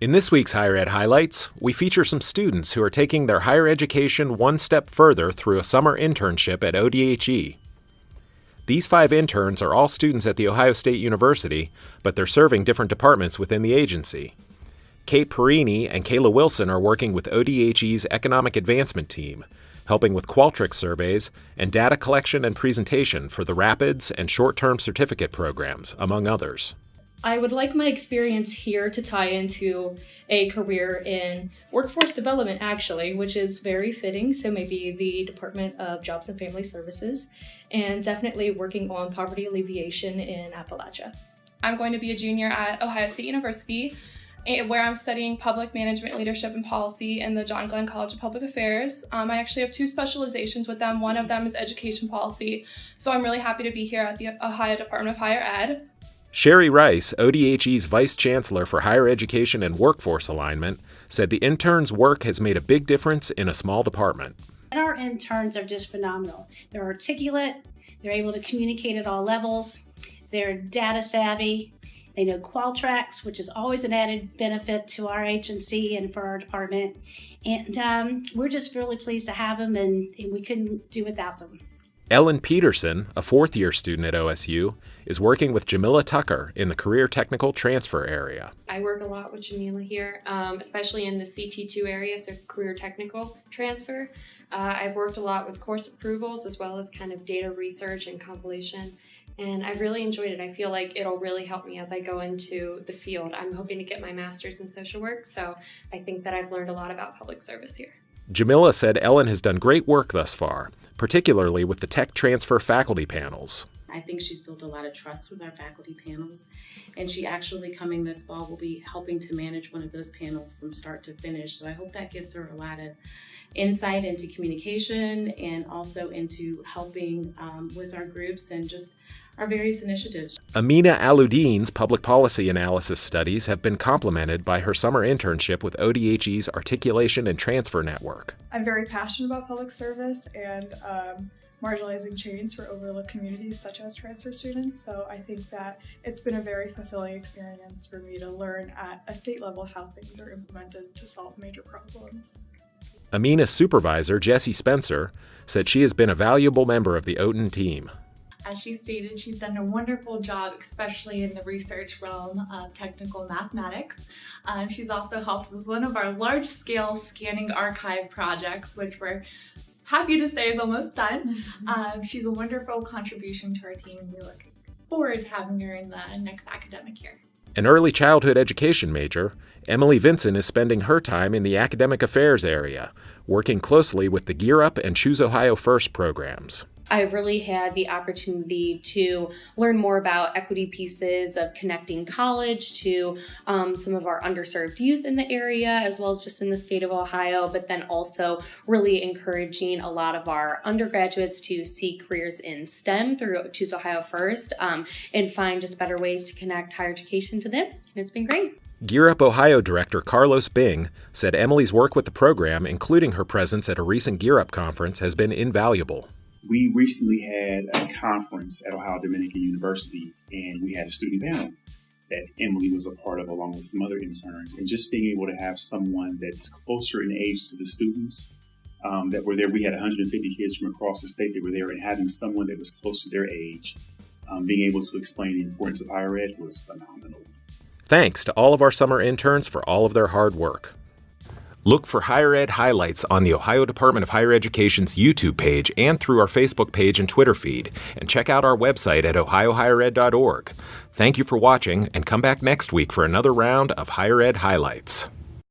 In this week's Higher Ed Highlights, we feature some students who are taking their higher education one step further through a summer internship at ODHE. These 5 interns are all students at The Ohio State University, but they're serving different departments within the agency. PERANI and KAYLA Wilson are working with ODHE's Economic Advancement Team, helping with Qualtrics surveys and data collection and presentation for the Rapids and short-term certificate programs, among others. I would like my experience here to tie into a career in workforce development, actually, which is very fitting. So maybe the Department of Jobs and Family Services, and definitely working on poverty alleviation in Appalachia. I'm going to be a junior at Ohio State University, where I'm studying public management, leadership, and policy in the John Glenn College of Public Affairs. I actually have 2 specializations with them. One of them is education policy. So I'm really happy to be here at the Ohio Department of Higher Ed. Sherry Rice, ODHE's Vice Chancellor for Higher Education and Workforce Alignment, said the interns' work has made a big difference in a small department. And our interns are just phenomenal. They're articulate, they're able to communicate at all levels, they're data savvy, they know Qualtrics, which is always an added benefit to our agency and for our department. And we're just really pleased to have them, and we couldn't do without them. Ellen Peterson, a 4th-year student at OSU, is working with Jamila Tucker in the Career Technical Transfer area. I work a lot with Jamila here, especially in the CT2 area, so Career Technical Transfer. I've worked a lot with course approvals as well as kind of data research and compilation, and I've really enjoyed it. I feel like it'll really help me as I go into the field. I'm hoping to get my master's in social work, so I think that I've learned a lot about public service here. Jamila said Ellen has done great work thus far, particularly with the tech transfer faculty panels. I think she's built a lot of trust with our faculty panels, and she actually coming this fall will be helping to manage one of those panels from start to finish. So I hope that gives her a lot of insight into communication and also into helping with our groups and just our various initiatives. Amina Aludeen's public policy analysis studies have been complemented by her summer internship with ODHE's Articulation and Transfer Network. I'm very passionate about public service and marginalizing change for overlooked communities such as transfer students. So I think that it's been a very fulfilling experience for me to learn at a state level how things are implemented to solve major problems. Amina's supervisor, Jessie Spencer, said she has been a valuable member of the ODHE team. As she stated, she's done a wonderful job, especially in the research realm of technical mathematics. She's also helped with one of our large-scale scanning archive projects, which we're happy to say is almost done. She's a wonderful contribution to our team, and we look forward to having her in the next academic year. An early childhood education major, Emily Vinson is spending her time in the academic affairs area, working closely with the Gear Up and Choose Ohio First programs. I've really had the opportunity to learn more about equity pieces of connecting college to some of our underserved youth in the area, as well as just in the state of Ohio, but then also really encouraging a lot of our undergraduates to seek careers in STEM through Choose Ohio First and find just better ways to connect higher education to them. And it's been great. Gear Up Ohio Director Carlos Bing said Emily's work with the program, including her presence at a recent Gear Up conference, has been invaluable. We recently had a conference at Ohio Dominican University, and we had a student panel that Emily was a part of along with some other interns. And just being able to have someone that's closer in age to the students that were there, we had 150 kids from across the state that were there, and having someone that was close to their age, being able to explain the importance of higher ed was phenomenal. Thanks to all of our summer interns for all of their hard work. Look for Higher Ed highlights on the Ohio Department of Higher Education's YouTube page and through our Facebook page and Twitter feed, and check out our website at ohiohighered.org. Thank you for watching, and come back next week for another round of Higher Ed highlights.